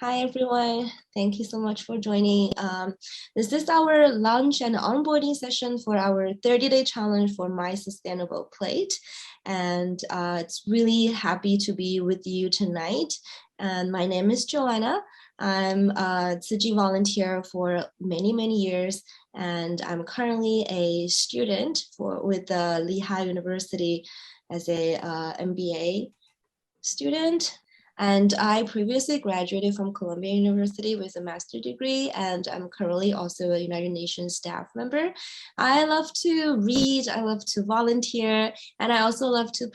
Hi, everyone. Thank you so much for joining. This is our launch and onboarding session for our 30-day challenge for My Sustainable Plate. And it's really happy to be with you tonight. And my name is Joanna. I'm a Tzu Chi volunteer for many, many years. And I'm currently a student with Lehigh University as a MBA student. And I previously graduated from Columbia University with a master's degree, and I'm currently also a United Nations staff member. I love to read, I love to volunteer, and I also love to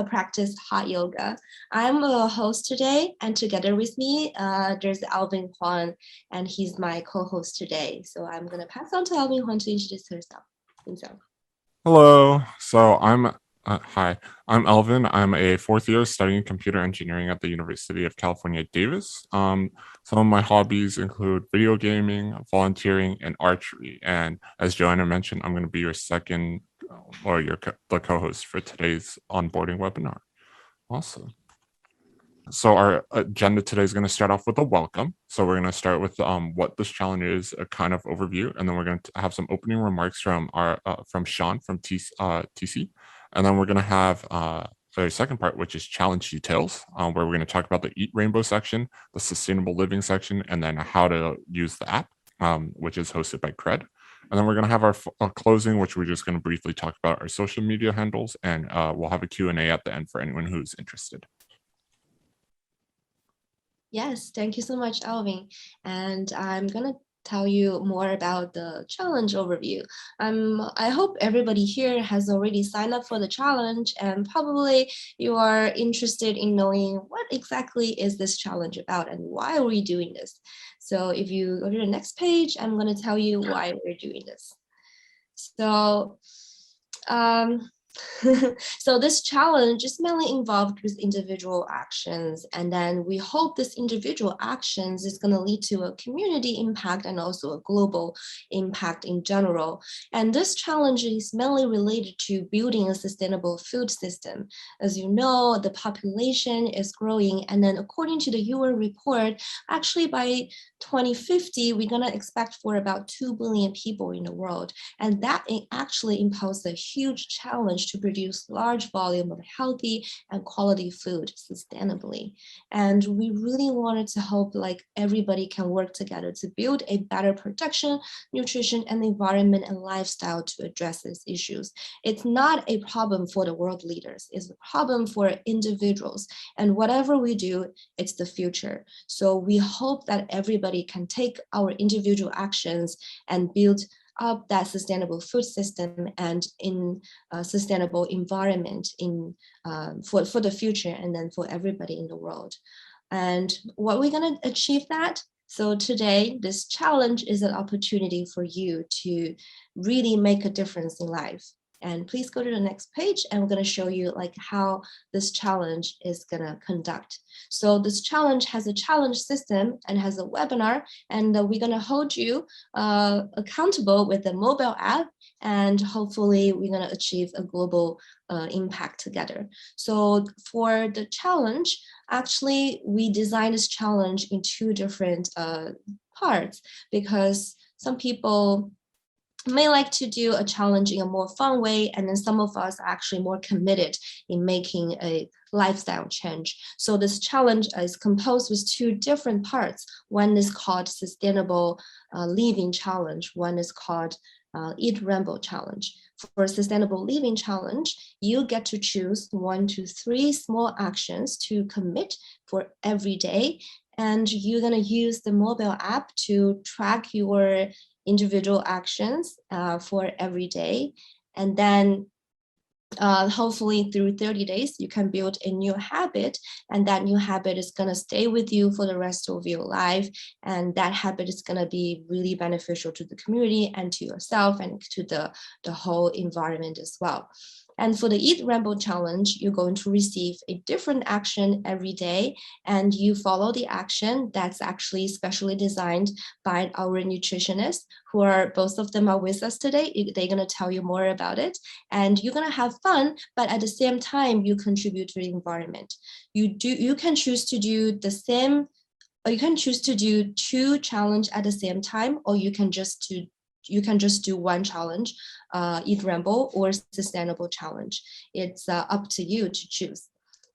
practice hot yoga. I'm a host today, and together with me, there's Alvin Kwan, and he's my co-host today. So I'm gonna pass on to Alvin Kwan to introduce himself. Hello. Hi, I'm Elvin. I'm a fourth year studying computer engineering at the University of California, Davis. Some of my hobbies include video gaming, volunteering, and archery. And as Joanna mentioned, I'm going to be your second the co-host for today's onboarding webinar. Awesome. So our agenda today is going to start off with a welcome. So we're going to start with what this challenge is, a kind of overview, and then we're going to have some opening remarks from from Sean from TC, and then we're going to have the second part, which is challenge details, where we're going to talk about the EatRainbow section, the sustainable living section, and then how to use the app, which is hosted by Cred. And then we're going to have our closing, which we're just going to briefly talk about our social media handles, and we'll have a Q&A at the end for anyone who's interested. Yes, thank you so much, Alvin. And I'm gonna tell you more about the challenge overview. I hope everybody here has already signed up for the challenge, and probably you are interested in knowing what exactly is this challenge about and why are we doing this. So if you go to the next page, I'm gonna tell you why we're doing this. So so this challenge is mainly involved with individual actions, and then we hope this individual actions is going to lead to a community impact and also a global impact in general. And this challenge is mainly related to building a sustainable food system. As you know, the population is growing, and then according to the UN report, actually by 2050, we're going to expect for about 2 billion people in the world. And that actually imposes a huge challenge to produce large volume of healthy and quality food sustainably. And we really wanted to hope like everybody can work together to build a better production, nutrition, and environment and lifestyle to address these issues. It's not a problem for the world leaders, it's a problem for individuals. And whatever we do, it's the future. So we hope that everybody can take our individual actions and build up that sustainable food system and in a sustainable environment for the future and then for everybody in the world. And what we're going to achieve that. So today, this challenge is an opportunity for you to really make a difference in life. And please go to the next page and we're going to show you like how this challenge is going to conduct. So this challenge has a challenge system and has a webinar, and we're going to hold you accountable with the mobile app, and hopefully we're going to achieve a global impact together. So for the challenge, actually we designed this challenge in two different parts because some people may like to do a challenge in a more fun way, and then some of us are actually more committed in making a lifestyle change. So this challenge is composed with two different parts. One is called Sustainable Living Challenge. One is called EatRainbow Challenge. For Sustainable Living Challenge, you get to choose 1 to 3 small actions to commit for every day. And you're going to use the mobile app to track your individual actions for every day. And then hopefully through 30 days, you can build a new habit, and that new habit is going to stay with you for the rest of your life. And that habit is going to be really beneficial to the community and to yourself and to the whole environment as well. And for the EatRainbow challenge, you're going to receive a different action every day, and you follow the action that's actually specially designed by our nutritionists, who are both of them are with us today. They're going to tell you more about it, and you're going to have fun, but at the same time, you contribute to the environment. You can choose to do the same you can choose to do 2 challenge at the same time, or you can just do 1 challenge, EatRainbow or sustainable challenge. It's up to you to choose.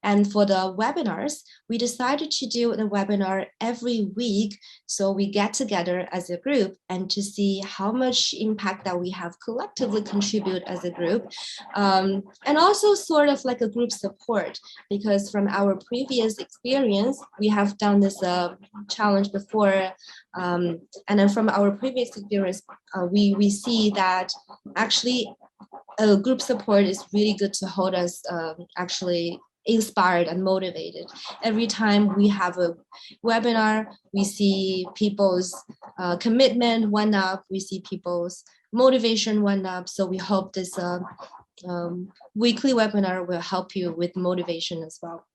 And for the webinars, we decided to do the webinar every week. So we get together as a group and to see how much impact that we have collectively contribute as a group. And also sort of like a group support, because from our previous experience, we have done this challenge before. And then from our previous experience, we see that actually group support is really good to hold us actually inspired and motivated. Every time we have a webinar, we see people's commitment went up, we see people's motivation went up. So we hope this weekly webinar will help you with motivation as well.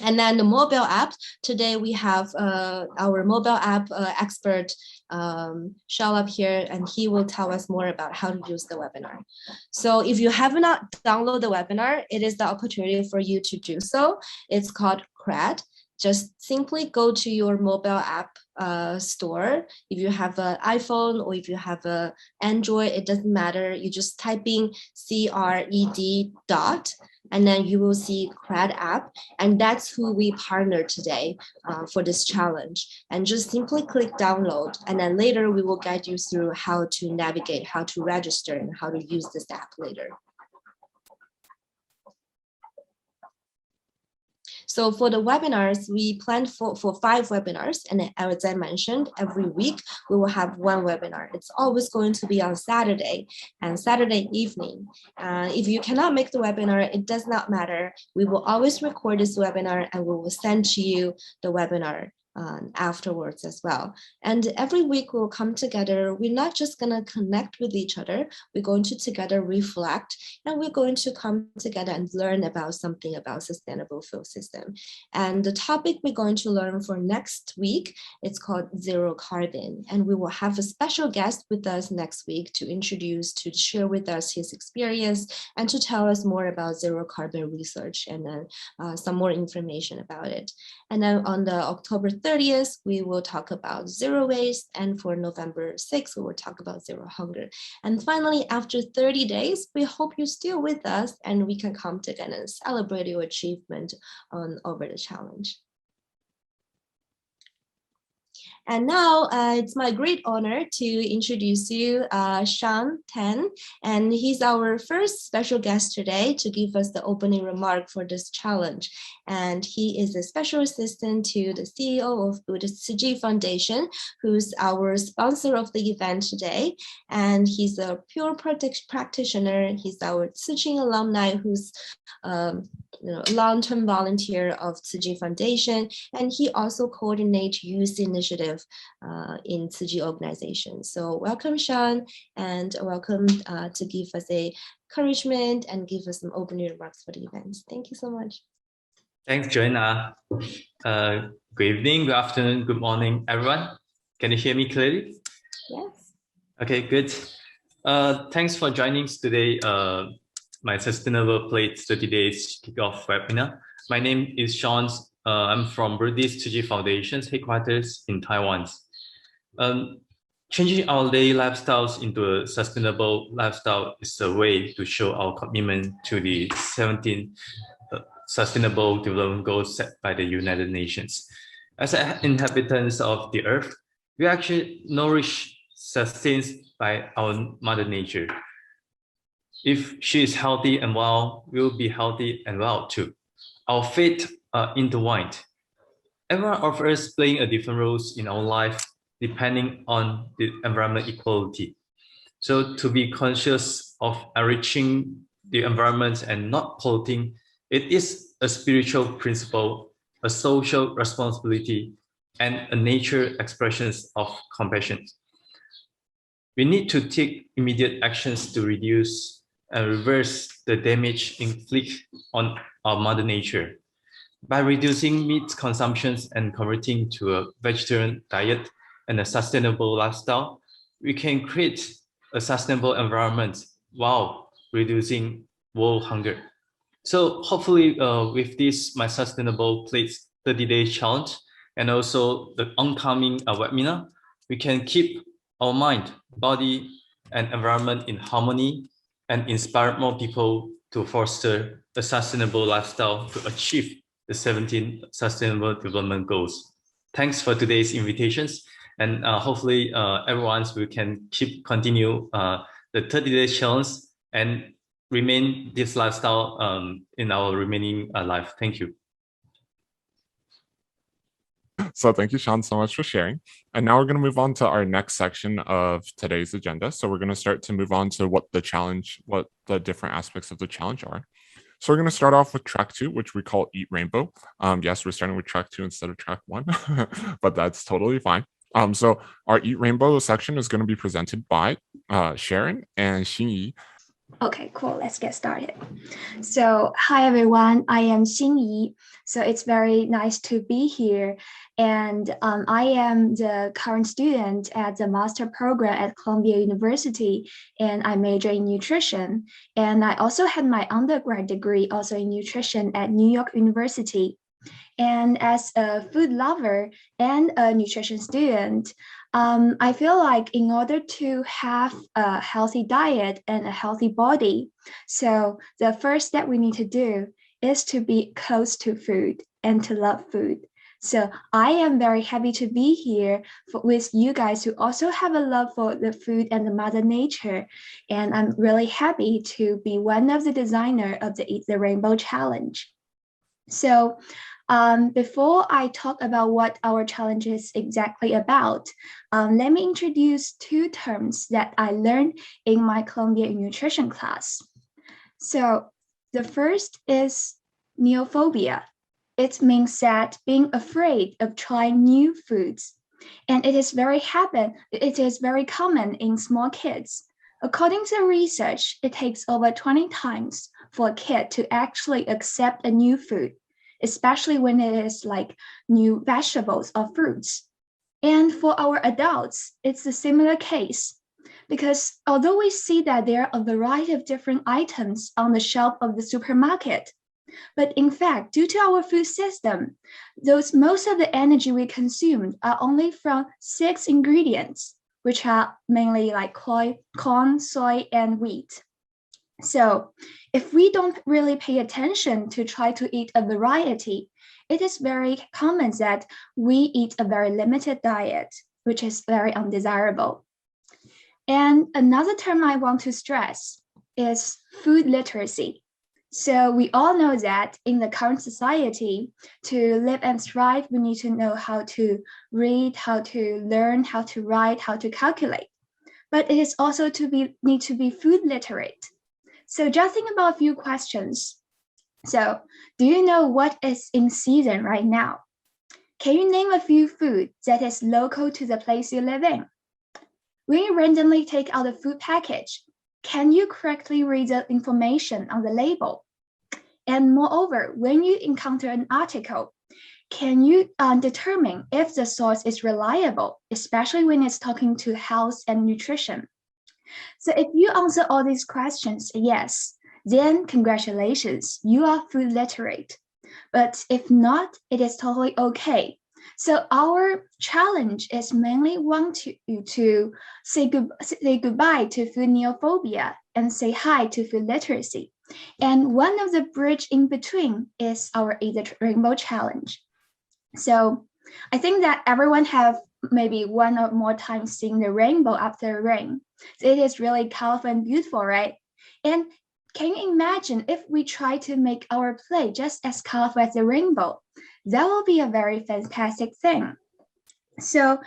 And then the mobile app, today we have our mobile app expert Shal up here, and he will tell us more about how to use the webinar. So if you have not downloaded the webinar, it is the opportunity for you to do so. It's called Cred. Just simply go to your mobile app store. If you have an iPhone or if you have an Android, it doesn't matter. You just type in CRED dot, and then you will see Cred app, and that's who we partnered today for this challenge. And just simply click download, and then later we will guide you through how to navigate, how to register, and how to use this app later. So for the webinars, we planned for 5 webinars. And as I mentioned, every week we will have 1 webinar. It's always going to be on Saturday and Saturday evening. If you cannot make the webinar, it does not matter. We will always record this webinar and we will send to you the webinar afterwards as well. And every week we'll come together. We're not just going to connect with each other. We're going to together reflect, and we're going to come together and learn about something about sustainable food system. And the topic we're going to learn for next week, it's called zero carbon. And we will have a special guest with us next week to share with us his experience and to tell us more about zero carbon research and then some more information about it. And then on the October 30th, we will talk about zero waste. And for November 6th, we will talk about zero hunger. And finally, after 30 days, we hope you're still with us and we can come together and celebrate your achievement over the challenge. And now it's my great honor to introduce you Sean Tan, and he's our first special guest today to give us the opening remark for this challenge. And he is a special assistant to the CEO of Buddhist Tzu Foundation, who's our sponsor of the event today. And he's a pure practitioner. He's our Tzu alumni who's long-term volunteer of Tzu Foundation, and he also coordinates youth initiative in Tzu organization. So welcome, Sean, and welcome to give us a encouragement and give us some opening remarks for the event. Thank you so much. Thanks, Joanna. Good evening, good afternoon, good morning, everyone. Can you hear me clearly? Yes. Okay, good. Thanks for joining us today. My Sustainable Plate 30 Days Kickoff webinar. My name is Sean. I'm from Buddhist Tzu Foundation's headquarters in Taiwan. Changing our daily lifestyles into a sustainable lifestyle is a way to show our commitment to the 17 Sustainable Development Goals set by the United Nations. As inhabitants of the earth, we actually nourish, sustained by our Mother Nature. If she is healthy and well, we will be healthy and well too. Our fate are intertwined. Every one of us playing a different roles in our life depending on the environment equality. So to be conscious of enriching the environment and not polluting, it is a spiritual principle, a social responsibility, and a nature expressions of compassion. We need to take immediate actions to reduce and reverse the damage inflicted on our Mother Nature. By reducing meat consumptions and converting to a vegetarian diet and a sustainable lifestyle, we can create a sustainable environment while reducing world hunger. So hopefully with this, my Sustainable Plates 30 Day Challenge, and also the oncoming webinar, we can keep our mind, body, and environment in harmony and inspire more people to foster a sustainable lifestyle to achieve the 17 Sustainable Development Goals. Thanks for today's invitations, and hopefully everyone we can continue the 30 days challenge and remain this lifestyle in our remaining life. Thank you. So thank you, Sean, so much for sharing. And now we're going to move on to our next section of today's agenda. So we're going to start to move on to what the different aspects of the challenge are. So we're going to start off with track 2, which we call EatRainbow. Yes, we're starting with track 2 instead of track 1, but that's totally fine. So our EatRainbow section is going to be presented by Sharon and Xinyi. Okay, cool. Let's get started. So, hi everyone. I am Xinyi. So it's very nice to be here, and I am the current student at the master program at Columbia University, and I major in nutrition. And I also had my undergrad degree also in nutrition at New York University. And as a food lover and a nutrition student, I feel like in order to have a healthy diet and a healthy body, so the first step we need to do is to be close to food and to love food. So I am very happy to be here with you guys who also have a love for the food and the Mother Nature. And I'm really happy to be one of the designers of the Eat the Rainbow Challenge. So before I talk about what our challenge is exactly about, let me introduce 2 terms that I learned in my Columbia nutrition class. So the first is neophobia. It means that being afraid of trying new foods, and it is very common in small kids. According to research, it takes over 20 times for a kid to actually accept a new food, especially when it is like new vegetables or fruits. And for our adults, it's a similar case, because although we see that there are a variety of different items on the shelf of the supermarket, but in fact, due to our food system, most of the energy we consume are only from 6 ingredients, which are mainly like corn, soy, and wheat. So if we don't really pay attention to try to eat a variety, it is very common that we eat a very limited diet, which is very undesirable. And another term I want to stress is food literacy. So we all know that in the current society, to live and thrive, we need to know how to read, how to learn, how to write, how to calculate. But it is also need to be food literate. So just think about a few questions. So do you know what is in season right now? Can you name a few foods that is local to the place you live in? When you randomly take out a food package, can you correctly read the information on the label? And moreover, when you encounter an article, can you determine if the source is reliable, especially when it's talking to health and nutrition? So if you answer all these questions yes, then congratulations, you are food literate. But if not, it is totally okay. So our challenge is mainly to say goodbye to food neophobia and say hi to food literacy. And one of the bridge in between is our Eat the Rainbow Challenge. So I think that everyone have maybe one or more times seen the rainbow after rain. It is really colorful and beautiful, right? And can you imagine if we try to make our plate just as colorful as the rainbow? That will be a very fantastic thing. So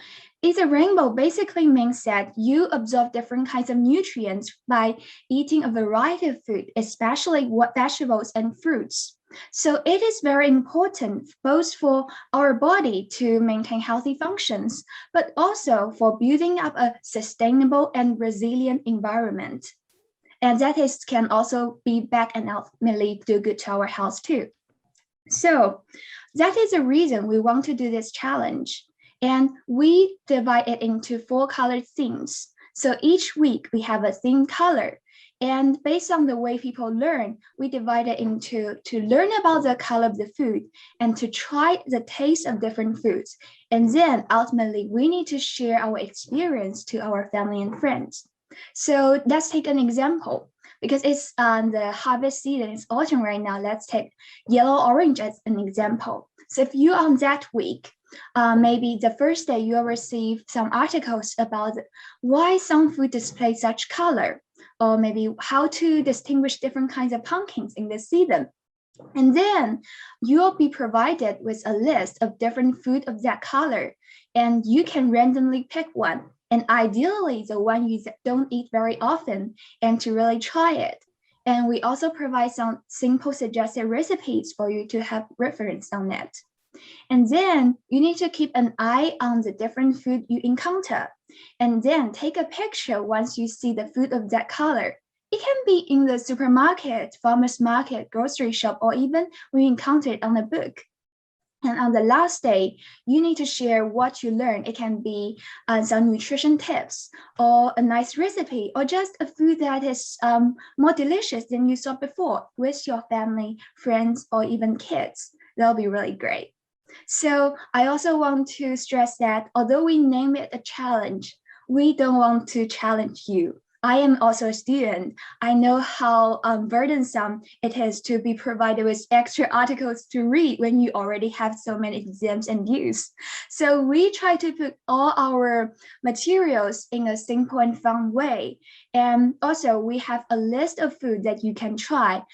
Eat the Rainbow basically means that you absorb different kinds of nutrients by eating a variety of food, especially vegetables and fruits. So it is very important both for our body to maintain healthy functions, but also for building up a sustainable and resilient environment. And that can also be back and ultimately do good to our health too. So that is the reason we want to do this challenge. And we divide it into 4 colored themes. So each week we have a theme color. And based on the way people learn, we divide it into to learn about the color of the food and to try the taste of different foods. And then ultimately, we need to share our experience to our family and friends. So let's take an example. Because it's the harvest season, it's autumn right now. Let's take yellow orange as an example. So if you on that week, maybe the first day you'll receive some articles about why some food displays such color, or maybe how to distinguish different kinds of pumpkins in this season. And then you'll be provided with a list of different food of that color, and you can randomly pick one, and ideally the one you don't eat very often, and to really try it. And we also provide some simple suggested recipes for you to have reference on it. And then you need to keep an eye on the different food you encounter, and then take a picture once you see the food of that color. It can be in the supermarket, farmer's market, grocery shop, or even when you encounter it on a book. And on the last day, you need to share what you learned. It can be some nutrition tips, or a nice recipe, or just a food that is more delicious than you saw before with your family, friends, or even kids. That'll be really great. So I also want to stress that although we name it a challenge, we don't want to challenge you. I am also a student. I know how burdensome it is to be provided with extra articles to read when you already have so many exams and use. So we try to put all our materials in a simple and fun way. And also we have a list of food that you can try.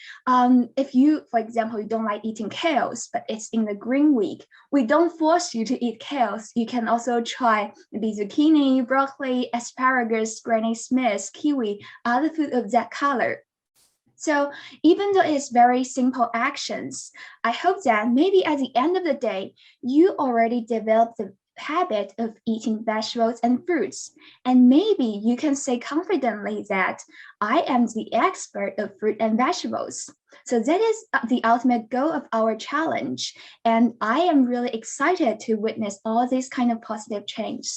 If you, for example, you don't like eating kales, but it's in the green week, we don't force you to eat kales. You can also try maybe zucchini, broccoli, asparagus, Granny Smith, kiwi, other food of that color. So even though it's very simple actions, I hope that maybe at the end of the day, you already developed the habit of eating vegetables and fruits. And maybe you can say confidently that I am the expert of fruit and vegetables. So that is the ultimate goal of our challenge. And I am really excited to witness all these kind of positive change.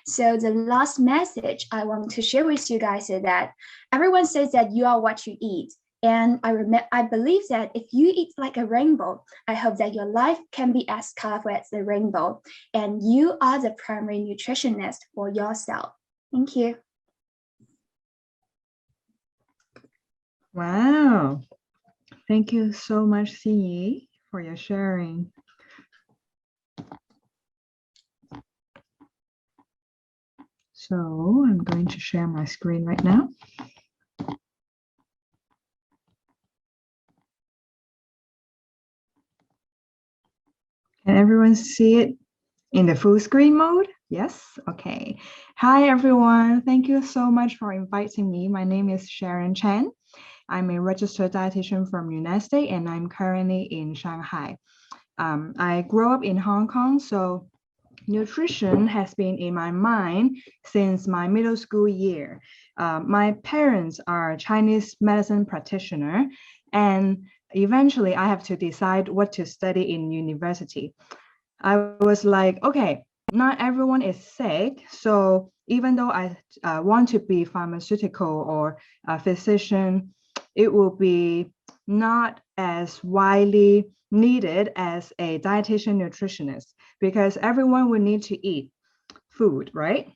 So the last message I want to share with you guys is that everyone says that you are what you eat. And I believe that if you eat like a rainbow, I hope that your life can be as colorful as the rainbow. And you are the primary nutritionist for yourself. Thank you. Wow. Thank you so much, Xinyi, for your sharing. So I'm going to share my screen right now. Can everyone see it in the full screen mode? Yes? Okay. Hi, everyone. Thank you so much for inviting me. My name is Sharon Chen. I'm a registered dietitian from UNESD, and I'm currently in Shanghai. I grew up in Hong Kong, so nutrition has been in my mind since my middle school year. My parents are Chinese medicine practitioner, and eventually I have to decide what to study in university. I was like, okay, not everyone is sick. So even though I want to be pharmaceutical or a physician, it will be not as widely needed as a dietitian nutritionist, because everyone will need to eat food, right?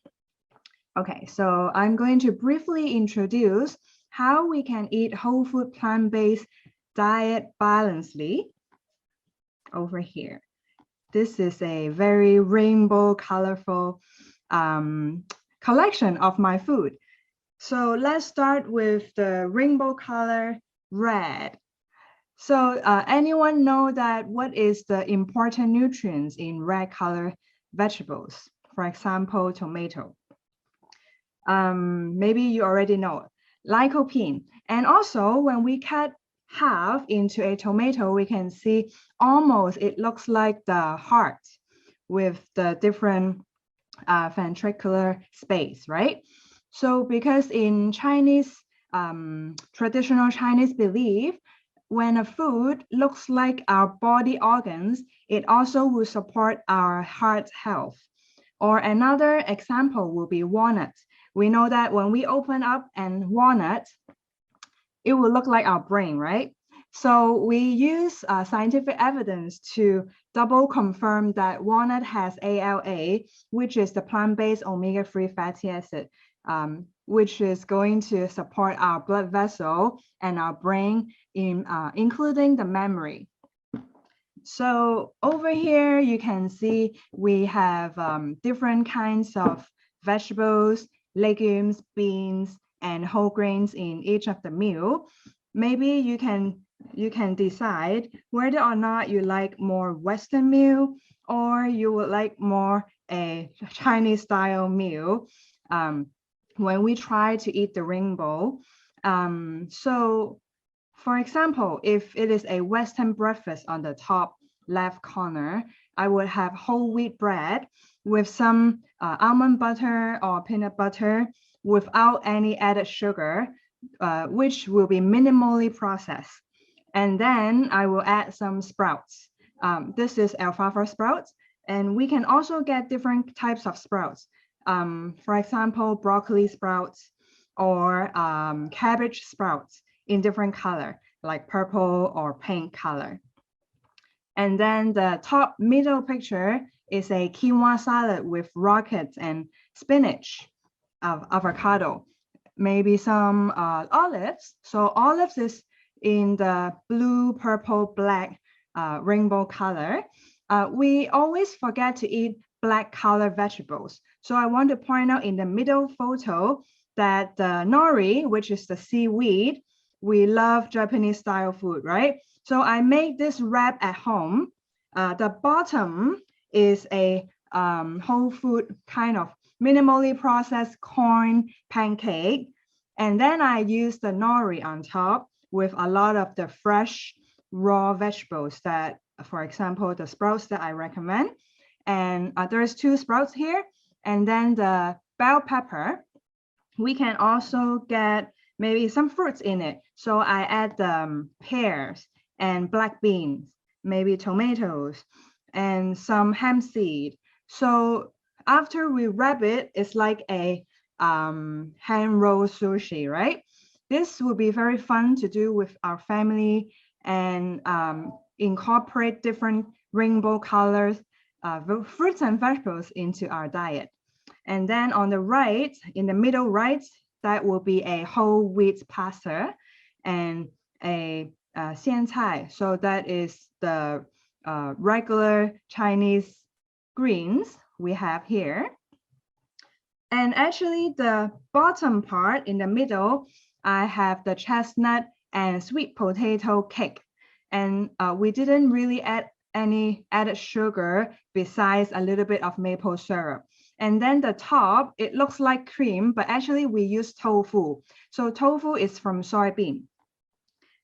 Okay, so I'm going to briefly introduce how we can eat whole food plant-based diet balancedly over here. This is a very rainbow, colorful collection of my food. So let's start with the rainbow color, red. So anyone know that what is the important nutrients in red color vegetables? For example, tomato. Maybe you already know lycopene. And also when we cut half into a tomato, we can see almost it looks like the heart with the different ventricular space, right? So because in Chinese, traditional Chinese belief, when a food looks like our body organs, it also will support our heart health. Or another example will be walnuts. We know that when we open up a walnut, it will look like our brain, right? So we use scientific evidence to double confirm that walnut has ALA, which is the plant-based omega-3 fatty acid, which is going to support our blood vessel and our brain, including the memory. So over here, you can see we have different kinds of vegetables, legumes, beans, and whole grains in each of the meal. Maybe you can decide whether or not you like more Western meal or you would like more a Chinese style meal when we try to eat the rainbow. So for example, if it is a Western breakfast on the top left corner, I would have whole wheat bread with some almond butter or peanut butter without any added sugar, which will be minimally processed. And then I will add some sprouts. This is alfalfa sprouts, and we can also get different types of sprouts. For example, broccoli sprouts or cabbage sprouts in different color, like purple or pink color. And then the top middle picture is a quinoa salad with rockets and spinach, avocado, maybe some olives. So olives is in the blue, purple, black rainbow color. We always forget to eat black color vegetables. So I want to point out in the middle photo that the nori, which is the seaweed, we love Japanese style food, right? So I made this wrap at home. The bottom is a whole food kind of minimally processed corn pancake. And then I use the nori on top with a lot of the fresh raw vegetables that, for example, the sprouts that I recommend. And there's 2 sprouts here. And then the bell pepper. We can also get maybe some fruits in it. So I add pears and black beans, maybe tomatoes, and some hemp seed. So after we wrap it, it's like a hand rolled sushi, right? This will be very fun to do with our family and incorporate different rainbow colors, fruits and vegetables into our diet. And then on the right, in the middle right, that will be a whole wheat pasta and a xian cai. So that is the regular Chinese greens we have here. And actually the bottom part in the middle, I have the chestnut and sweet potato cake. And we didn't really add any added sugar besides a little bit of maple syrup. And then the top, it looks like cream, but actually we use tofu. So tofu is from soybean.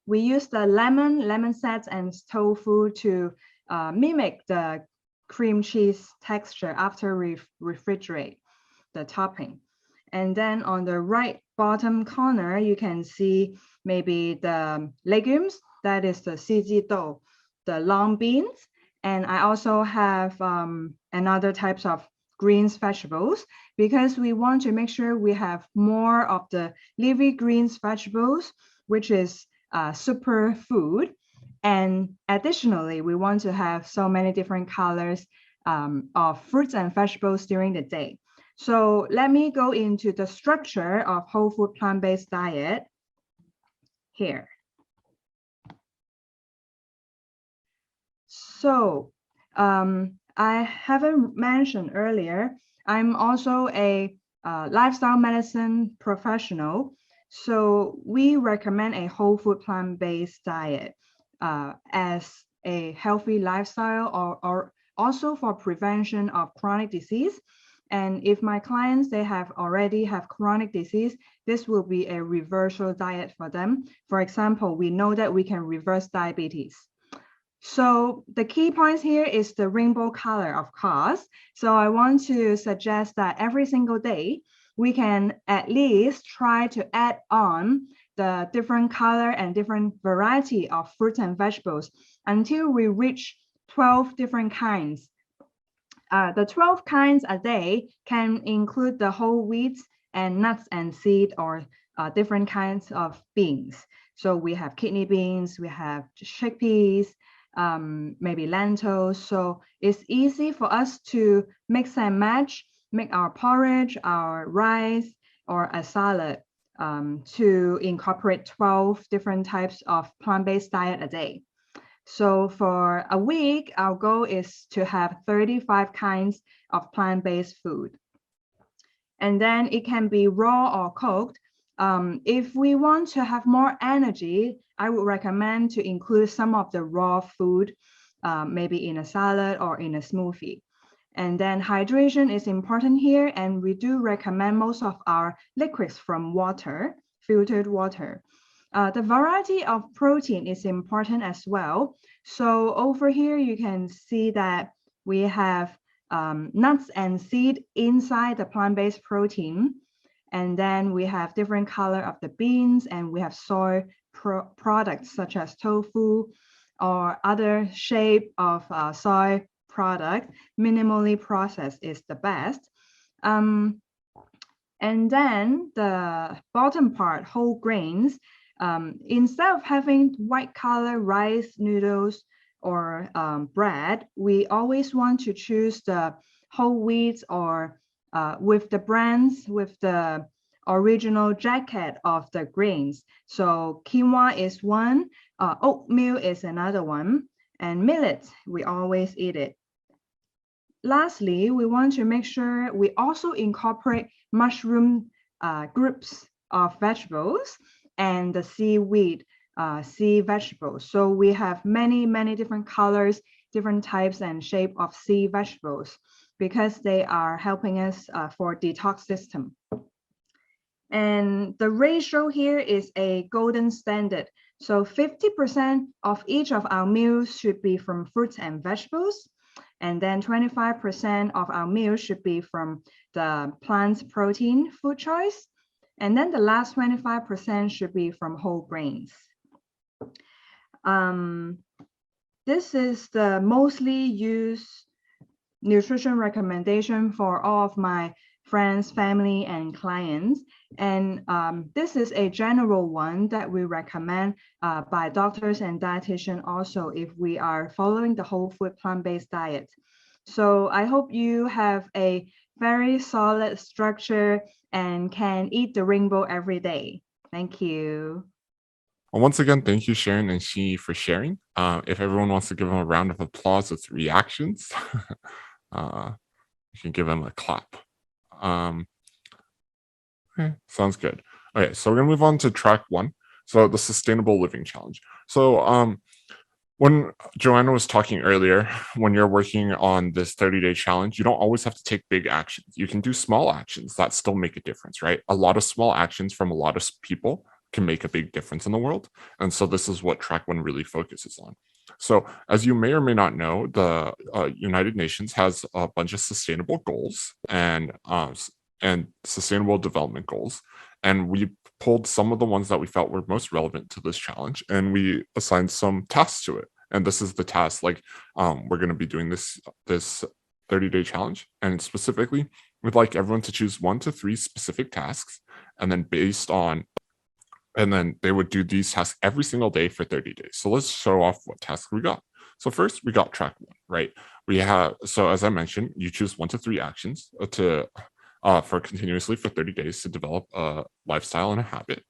We use the lemon zest and tofu to mimic the cream cheese texture after we refrigerate the topping. And then on the right bottom corner, you can see maybe the legumes, that is the 四季豆, the long beans. And I also have another types of greens vegetables because we want to make sure we have more of the leafy greens vegetables, which is super food. And additionally, we want to have so many different colors of fruits and vegetables during the day. So let me go into the structure of whole food plant-based diet here. So I haven't mentioned earlier, I'm also a lifestyle medicine professional. So we recommend a whole food plant-based diet as a healthy lifestyle or also for prevention of chronic disease. And if my clients, they already have chronic disease, this will be a reversal diet for them. For example, we know that we can reverse diabetes. So the key points here is the rainbow color, of course. So I want to suggest that every single day, we can at least try to add on the different color and different variety of fruits and vegetables until we reach 12 different kinds. The 12 kinds a day can include the whole wheat and nuts and seed or different kinds of beans. So we have kidney beans, we have chickpeas, maybe lentils. So it's easy for us to mix and match, make our porridge, our rice, or a salad to incorporate 12 different types of plant-based diet a day. So for a week, our goal is to have 35 kinds of plant-based food. And then it can be raw or cooked. If we want to have more energy, I would recommend to include some of the raw food, maybe in a salad or in a smoothie. And then hydration is important here, and we do recommend most of our liquids from water, filtered water. The variety of protein is important as well. So over here, you can see that we have nuts and seed inside the plant-based protein. And then we have different color of the beans, and we have soy products such as tofu or other shape of soy product. Minimally processed is the best. And then the bottom part, whole grains, instead of having white color rice, noodles, or bread, we always want to choose the whole wheat or with the brands, with the original jacket of the grains. So quinoa is one, oatmeal is another one, and millet, we always eat it. Lastly, we want to make sure we also incorporate mushroom groups of vegetables and the seaweed, sea vegetables. So we have many different colors, different types and shape of sea vegetables because they are helping us for detox system. And the ratio here is a golden standard. So 50% of each of our meals should be from fruits and vegetables. And then 25% of our meals should be from the plant's protein food choice. And then the last 25% should be from whole grains. This is the mostly used nutrition recommendation for all of my friends, family, and clients. And this is a general one that we recommend by doctors and dietitians also if we are following the whole food plant-based diet. So I hope you have a very solid structure and can eat the rainbow every day. Thank you. Well, once again, thank you, Sharon and Shi, for sharing. If everyone wants to give them a round of applause with reactions, you can give them a clap. Okay, sounds good. Okay, so we're gonna move on to track 1. So the Sustainable Living Challenge. So when Joanna was talking earlier, when you're working on this 30-day challenge, you don't always have to take big actions. You can do small actions that still make a difference, right? A lot of small actions from a lot of people can make a big difference in the world. And so this is what track 1 really focuses on. So as you may or may not know, the United Nations has a bunch of sustainable goals and sustainable development goals. And we pulled some of the ones that we felt were most relevant to this challenge, and we assigned some tasks to it. And this is the task, like we're going to be doing this 30-day challenge. And specifically, we'd like everyone to choose 1 to 3 specific tasks, and then they would do these tasks every single day for 30 days. So let's show off what tasks we got. So first, we got track 1, right? So as I mentioned, you choose 1 to 3 actions for continuously for 30 days to develop a lifestyle and a habit.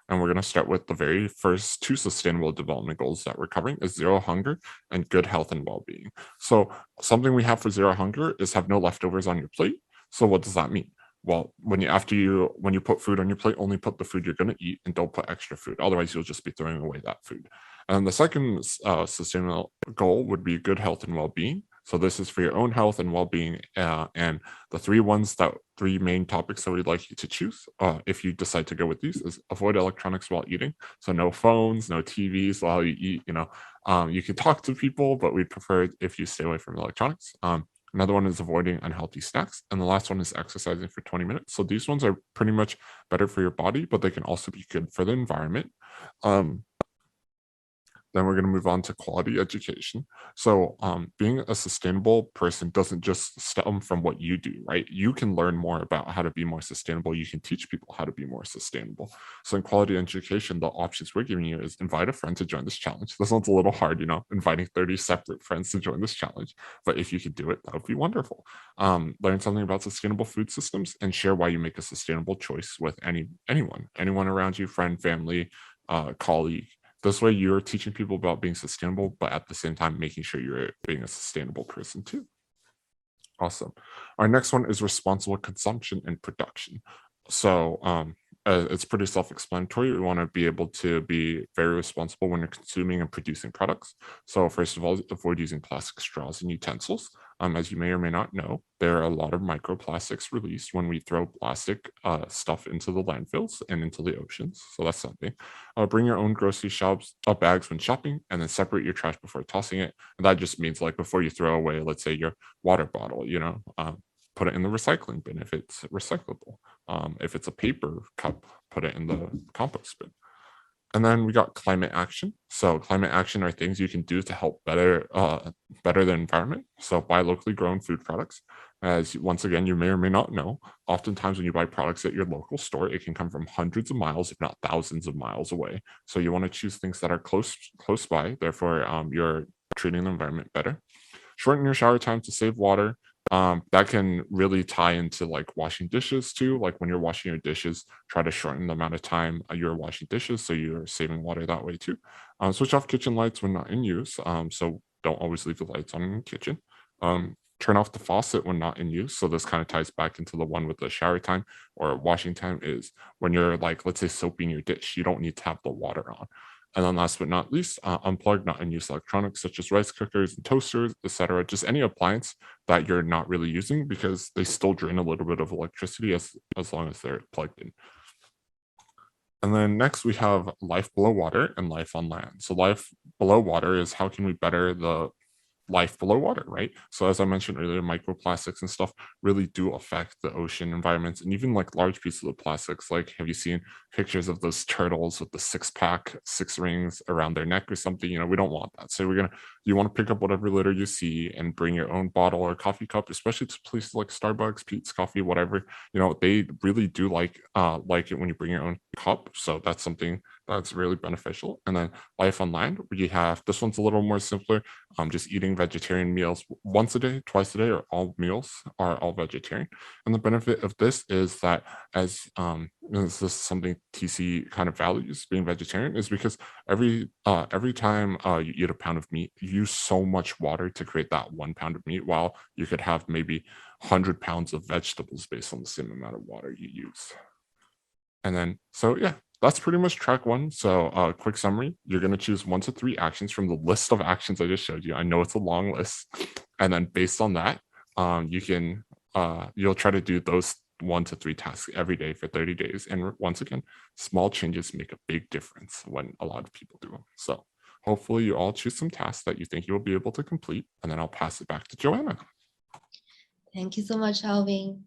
And we're going to start with the very first 2 sustainable development goals that we're covering is zero hunger and good health and well-being. So something we have for zero hunger is have no leftovers on your plate. So what does that mean? Well, when you put food on your plate, only put the food you're going to eat and don't put extra food. Otherwise, you'll just be throwing away that food. And the second sustainable goal would be good health and well-being. So this is for your own health and well-being. And the 3 main topics that we'd like you to choose, if you decide to go with these, is avoid electronics while eating. So no phones, no TVs while you eat. You can talk to people, but we'd prefer if you stay away from electronics. Another one is avoiding unhealthy snacks. And the last one is exercising for 20 minutes. So these ones are pretty much better for your body, but they can also be good for the environment. Then we're going to move on to quality education. So being a sustainable person doesn't just stem from what you do, right? You can learn more about how to be more sustainable. You can teach people how to be more sustainable. So in quality education, the options we're giving you is invite a friend to join this challenge. This one's a little hard, inviting 30 separate friends to join this challenge. But if you could do it, that would be wonderful. Learn something about sustainable food systems and share why you make a sustainable choice with anyone around you, friend, family, colleague. This way you're teaching people about being sustainable, but at the same time, making sure you're being a sustainable person too. Awesome. Our next one is responsible consumption and production. So it's pretty self-explanatory. We want to be able to be very responsible when you're consuming and producing products. So first of all, avoid using plastic straws and utensils. As you may or may not know, there are a lot of microplastics released when we throw plastic stuff into the landfills and into the oceans. So that's something. Bring your own grocery bags when shopping, and then separate your trash before tossing it. And that just means like before you throw away, let's say your water bottle, put it in the recycling bin if it's recyclable. If it's a paper cup, put it in the compost bin. And then we got climate action. So climate action are things you can do to help better the environment. So buy locally grown food products. As once again, you may or may not know, oftentimes when you buy products at your local store, it can come from hundreds of miles, if not thousands of miles away. So you want to choose things that are close by. Therefore, you're treating the environment better. Shorten your shower time to save water. That can really tie into like washing dishes too. Like when you're washing your dishes, try to shorten the amount of time you're washing dishes, so you're saving water that way too. Switch off kitchen lights when not in use. So don't always leave the lights on in the kitchen. Turn off the faucet when not in use. So this kind of ties back into the one with the shower time or washing time, is when you're like, let's say soaping your dish, you don't need to have the water on. And then last but not least, unplug not in use electronics such as rice cookers and toasters, etc. Just any appliance that you're not really using, because they still drain a little bit of electricity as long as they're plugged in. And then next we have life below water and life on land. So life below water is how can we better the life below water, right? So as I mentioned earlier, microplastics and stuff really do affect the ocean environments, and even like large pieces of plastics. Like, have you seen pictures of those turtles with the 6-pack, 6 rings around their neck or something? We don't want that. So you want to pick up whatever litter you see and bring your own bottle or coffee cup, especially to places like Starbucks, Pete's Coffee, whatever. They really do like it when you bring your own cup. So that's something that's really beneficial. And then life on land, we have, this one's a little more simpler. Just eating vegetarian meals once a day, twice a day, or all meals are all vegetarian. And the benefit of this is that, as this is something TC kind of values, being vegetarian, is because every time you eat a pound of meat, you use so much water to create that 1 pound of meat, while you could have maybe 100 pounds of vegetables based on the same amount of water you use. And then, so yeah, that's pretty much track 1. So quick summary, you're going to choose 1 to 3 actions from the list of actions I just showed you. I know it's a long list. And then based on that, you'll try to do those 1 to 3 tasks every day for 30 days. And once again, small changes make a big difference when a lot of people do them. So hopefully you all choose some tasks that you think you will be able to complete, and then I'll pass it back to Joanna. Thank you so much, Alvin.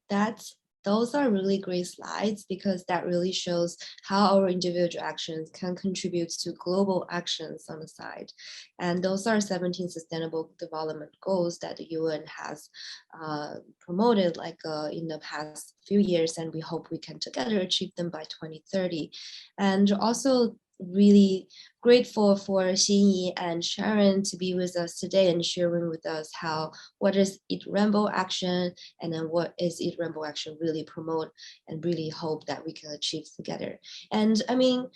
Those are really great slides, because that really shows how our individual actions can contribute to global actions on the side. And those are 17 Sustainable Development Goals that the UN has promoted in the past few years, and we hope we can together achieve them by 2030. And also really grateful for Xinyi and Sharon to be with us today and sharing with us what is EatRainbow Action, and then what is EatRainbow Action really promote, and really hope that we can achieve together. And I mean,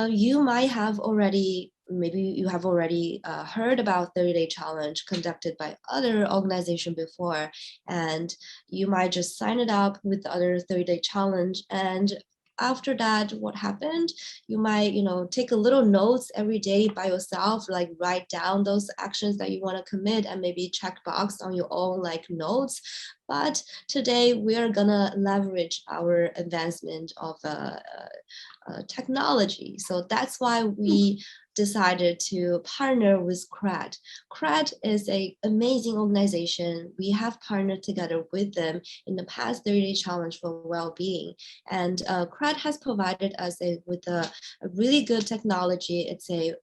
you might have already, maybe you have already heard about 30-day challenge conducted by other organizations before, and you might just sign it up with the other 30-day challenge, and after that, what happened? You might, take a little notes every day by yourself, like write down those actions that you want to commit, and maybe check box on your own notes. But today we are gonna leverage our advancement of technology. So that's why we decided to partner with Cred. Cred is an amazing organization. We have partnered together with them in the past 30-day challenge for well-being. And Cred has provided us with a really good technology. It's a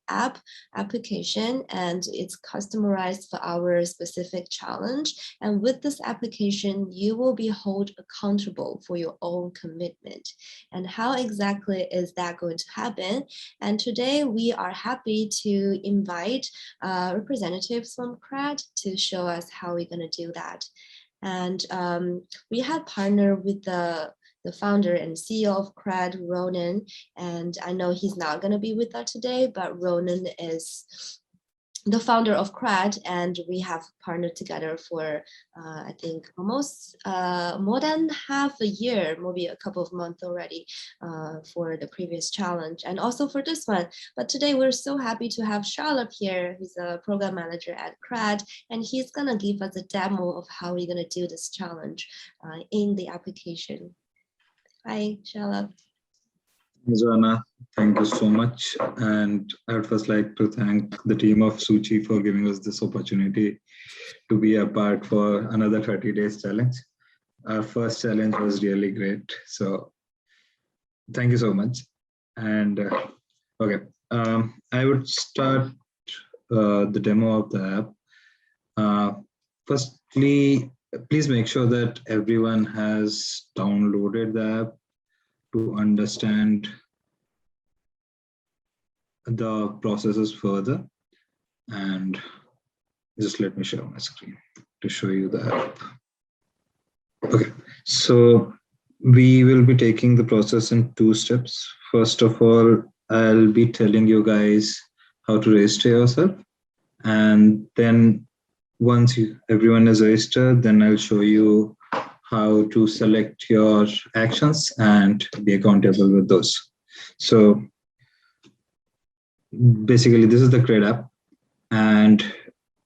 application, and it's customized for our specific challenge. And with this application, you will be held accountable for your own commitment. And how exactly is that going to happen? And today we are happy to invite representatives from Cred to show us how we're going to do that. And we have partnered with the founder and CEO of Cred, Ronan, and I know he's not going to be with us today, but Ronan is the founder of Cred, and we have partnered together for I think almost more than half a year, maybe a couple of months already for the previous challenge and also for this one. But today we're so happy to have Charlotte here. He's a program manager at Cred, and he's gonna give us a demo of how we're gonna do this challenge in the application. Hi, Charlotte. Joanna, thank you so much. And I would first like to thank the team of Suchi for giving us this opportunity to be a part for another 30 days challenge. Our first challenge was really great. So thank you so much. And okay, I would start the demo of the app. Firstly, please make sure that everyone has downloaded the app to understand the processes further. And just let me share my screen to show you the app. Okay, so we will be taking the process in 2 steps. First of all, I'll be telling you guys how to register yourself. And then once everyone is registered, then I'll show you how to select your actions and be accountable with those. So basically, this is the Cred app. And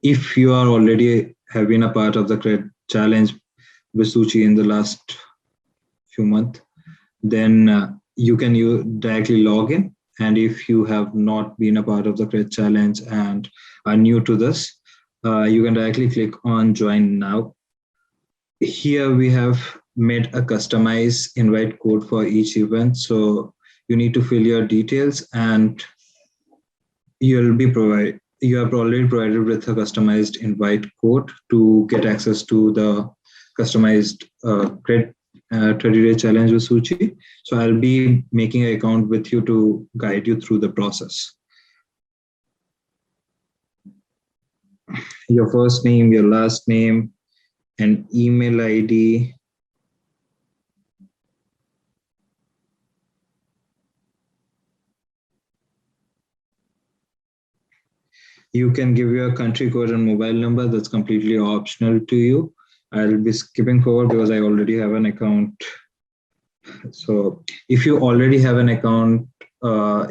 if you are already have been a part of the Cred challenge with Suchi in the last few months, then you can directly log in. And if you have not been a part of the Cred challenge and are new to this, you can directly click on Join Now. Here we have made a customized invite code for each event. So you need to fill your details, and you are already provided with a customized invite code to get access to the customized Cred 30-day challenge with Suchi. So I'll be making an account with you to guide you through the process. Your first name, your last name, and email ID. You can give your country code and mobile number. That's completely optional to you. I'll be skipping forward because I already have an account. So if you already have an account,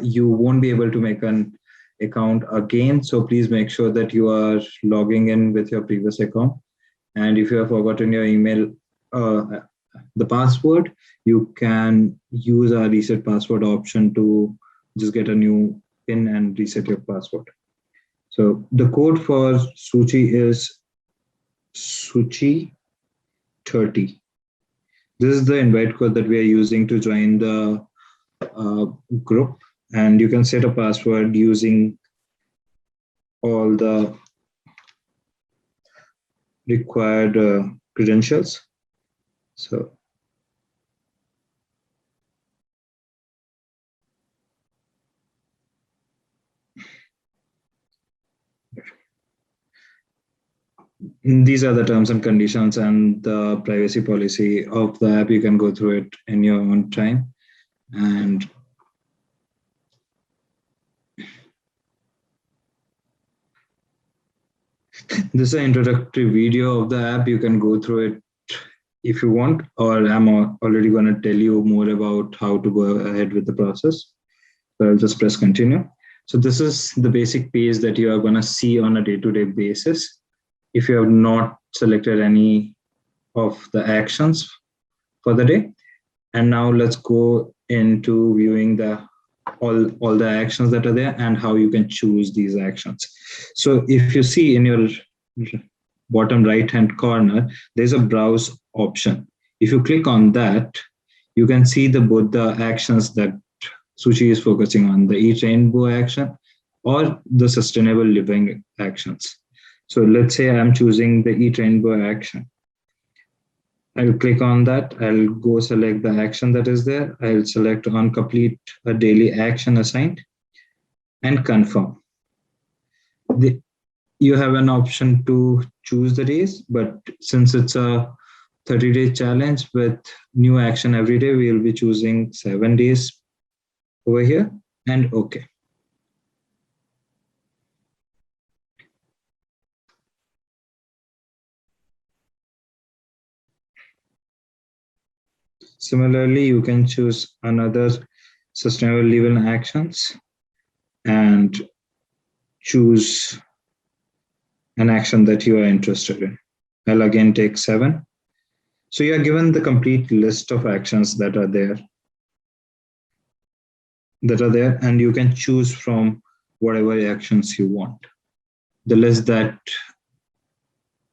you won't be able to make an account again. So please make sure that you are logging in with your previous account. And if you have forgotten your email, the password, you can use our reset password option to just get a new PIN and reset your password. So the code for Suchi is Suchi 30. This is the invite code that we are using to join the group. And you can set a password using all the required credentials. So these are the terms and conditions and the privacy policy of the app. You can go through it in your own time. And this is an introductory video of the app. You can go through it if you want, or I'm already going to tell you more about how to go ahead with the process. So I'll just press continue. So this is the basic page that you are going to see on a day-to-day basis if you have not selected any of the actions for the day. And now let's go into viewing the all the actions that are there and how you can choose these actions. So if you see in your bottom right hand corner, there's a browse option. If you click on that, you can see both the actions that Suchi is focusing on, the EatRainbow action or the sustainable living actions. So let's say I'm choosing the EatRainbow action. I'll click on that. I'll go select the action that is there. I'll select on complete a daily action assigned and confirm. You have an option to choose the days, but since it's a 30-day challenge with new action every day, we'll be choosing 7 days over here and OK. Similarly, you can choose another sustainable living actions and choose an action that you are interested in. I'll again take 7. So you are given the complete list of actions that are there, and you can choose from whatever actions you want. The list that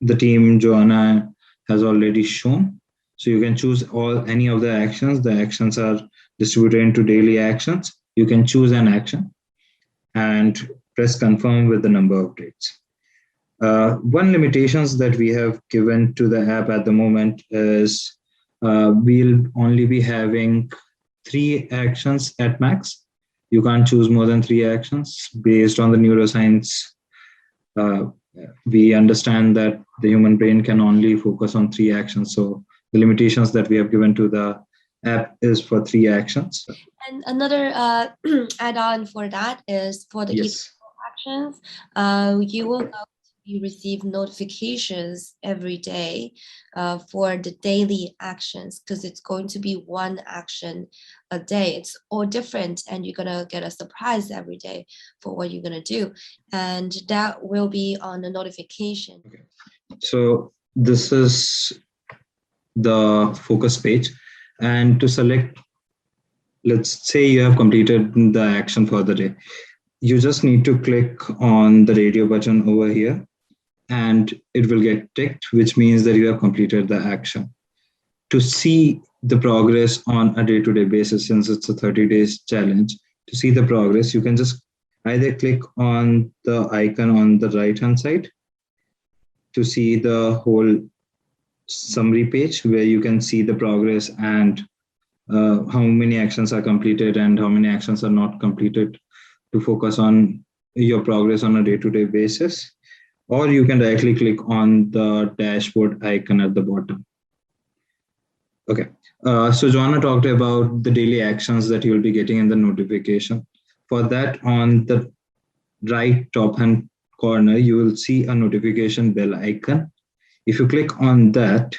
the team Joanna has already shown. So you can choose any of the actions. The actions are distributed into daily actions. You can choose an action and press confirm with the number of dates. One limitations that we have given to the app at the moment is we'll only be having 3 actions at max. You can't choose more than 3 actions. Based on the neuroscience, we understand that the human brain can only focus on 3 actions. So the limitations that we have given to the app is for 3 actions. And another add-on for that is for the actions, you will receive notifications every day for the daily actions, because it's going to be 1 action a day. It's all different, and you're gonna get a surprise every day for what you're gonna do, and that will be on the notification. Okay. So this is the focus page, and to select, let's say you have completed the action for the day, you just need to click on the radio button over here and it will get ticked, which means that you have completed the action. To see the progress on a day-to-day basis, since it's a 30 days challenge, to see the progress, you can just either click on the icon on the right-hand side to see the whole summary page where you can see the progress and how many actions are completed and how many actions are not completed, to focus on your progress on a day-to-day basis. Or you can directly click on the dashboard icon at the bottom. Okay, so Joanna talked about the daily actions that you'll be getting in the notification. For that, on the right top hand corner, you will see a notification bell icon. If you click on that,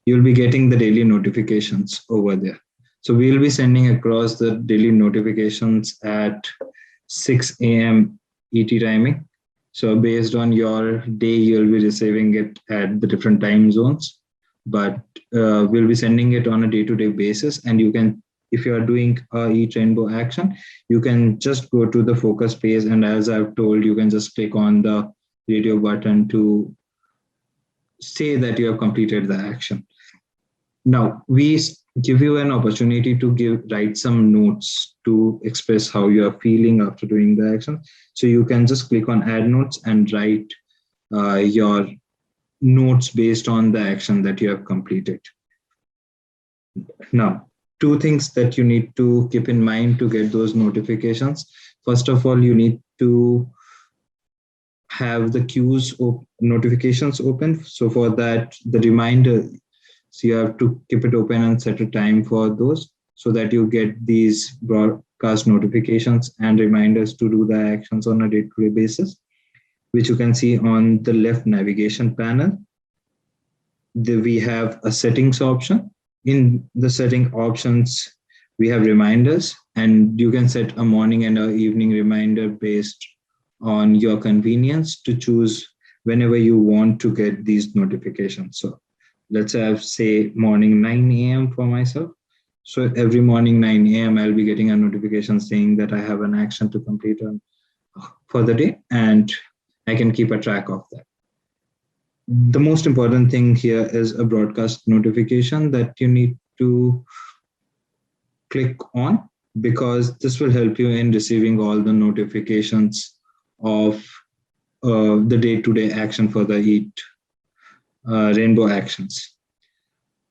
you'll be getting the daily notifications over there. So we'll be sending across the daily notifications at 6 a.m. ET timing. So based on your day, you'll be receiving it at the different time zones, but we'll be sending it on a day-to-day basis. And you can, if you are doing a EatRainbow action, you can just go to the focus page. And as I've told, you can just click on the radio button to say that you have completed the action. Now, we give you an opportunity to write some notes to express how you are feeling after doing the action. So you can just click on add notes and write your notes based on the action that you have completed. Now, 2 things that you need to keep in mind to get those notifications. First of all, you need to have the queues notifications open. So for that, the reminder, so you have to keep it open and set a time for those so that you get these broadcast notifications and reminders to do the actions on a day-to-day basis, which you can see on the left navigation panel. We have a settings option. In the setting options, we have reminders, and you can set a morning and an evening reminder based on your convenience to choose whenever you want to get these notifications. So let's say morning 9 a.m. for myself. So every morning 9 a.m. I'll be getting a notification saying that I have an action to complete for the day, and I can keep a track of that. The most important thing here is a broadcast notification that you need to click on, because this will help you in receiving all the notifications of the day-to-day action for the EatRainbow actions.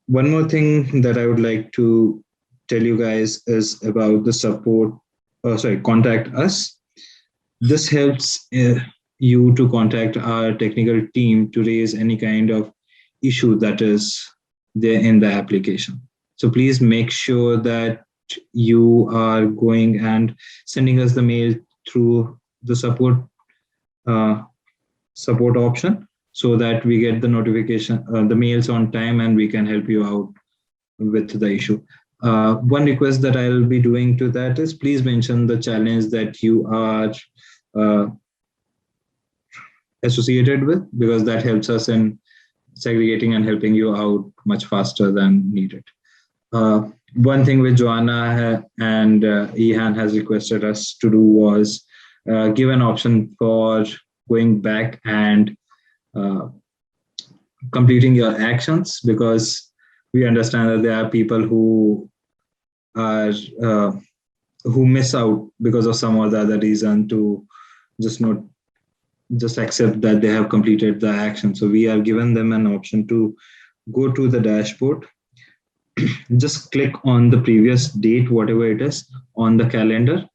One more thing that I would like to tell you guys is about the support, contact us. This helps you to contact our technical team to raise any kind of issue that is there in the application. So please make sure that you are going and sending us the mail through the support option, so that we get the notification, the mails on time, and we can help you out with the issue. One request that I'll be doing to that is, please mention the challenge that you are associated with, because that helps us in segregating and helping you out much faster than needed. One thing which Joanna and Ihan has requested us to do was give an option for going back and completing your actions, because we understand that there are people who are who miss out because of some or the other reason to just accept that they have completed the action. So we are given them an option to go to the dashboard, just click on the previous date, whatever it is, on the calendar.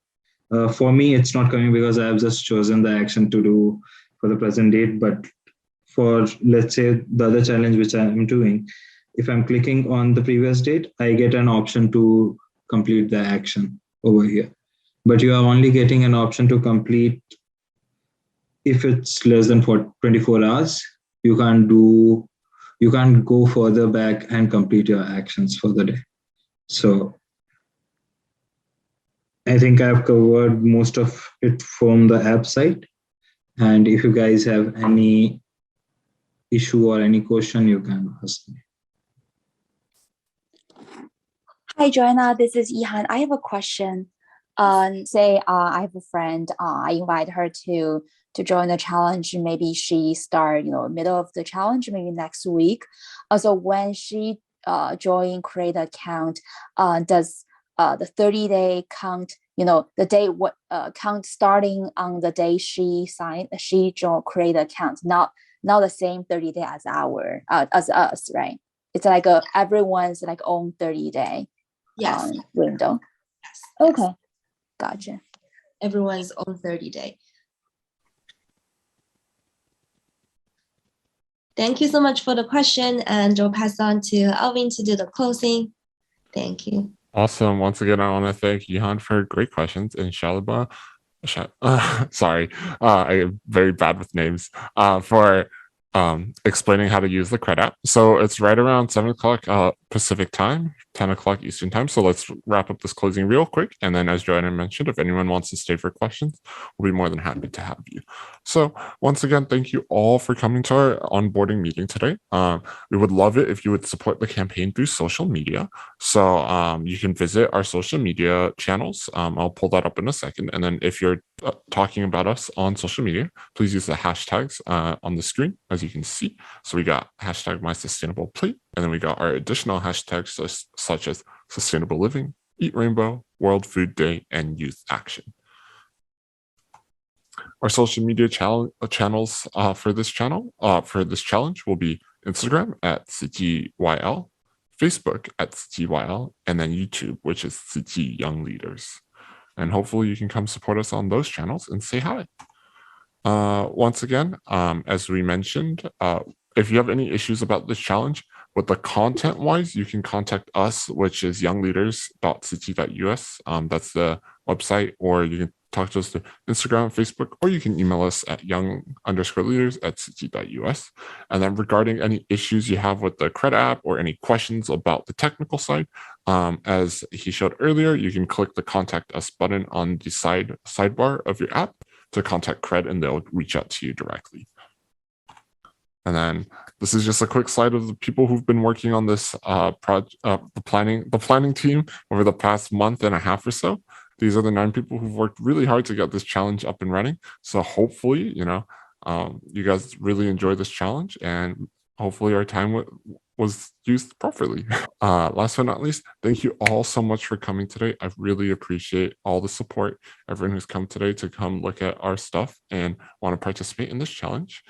For me, it's not coming because I have just chosen the action to do for the present date. But for, let's say, the other challenge which I am doing, if I'm clicking on the previous date, I get an option to complete the action over here. But you are only getting an option to complete if it's less than 24 hours. You can't go further back and complete your actions for the day. So I think I've covered most of it from the app side. And if you guys have any issue or any question, you can ask me. Hi, Joanna. This is Ihan. I have a question. Say I have a friend. I invite her to join the challenge. Maybe she start, middle of the challenge, maybe next week. So when she join create account, does the 30-day count? The day count starting on the day she create account, not the same 30-day as us, right? It's like everyone's like own 30-day window. Yes. Okay, gotcha. Everyone's own 30-day. Thank you so much for the question, and I'll pass on to Alvin to do the closing. Thank you. Awesome. Once again, I want to thank Ihan for great questions, and Shalaba, sorry, I'm very bad with names, for explaining how to use the Cred app. So it's right around 7 o'clock Pacific time, 10 o'clock Eastern time. So let's wrap up this closing real quick. And then, as Joanna mentioned, if anyone wants to stay for questions, we'll be more than happy to have you. So once again, thank you all for coming to our onboarding meeting today. We would love it if you would support the campaign through social media. So you can visit our social media channels. I'll pull that up in a second. And then if you're talking about us on social media, please use the hashtags on the screen, as you can see. So we got hashtag #MySustainablePlate, and then we got our additional hashtags such as Sustainable Living, EatRainbow, World Food Day, and Youth Action. Our social media channels for this challenge will be Instagram at CTYL, Facebook at CTYL, and then YouTube, which is CT Young Leaders. And hopefully you can come support us on those channels and say hi. Once again, as we mentioned, if you have any issues about this challenge, with the content-wise, you can contact us, which is youngleaders.ct.us. That's the website, or you can talk to us through Instagram, Facebook, or you can email us at young_leaders@ct.us. And then regarding any issues you have with the Cred app or any questions about the technical side, as he showed earlier, you can click the Contact Us button on the sidebar of your app to contact Cred, and they'll reach out to you directly. And then this is just a quick slide of the people who've been working on this the planning team over the past month and a half or so. These are the 9 people who've worked really hard to get this challenge up and running. So hopefully, you guys really enjoy this challenge, and hopefully our time was used properly. Last but not least, thank you all so much for coming today. I really appreciate all the support, everyone who's come today to come look at our stuff and want to participate in this challenge.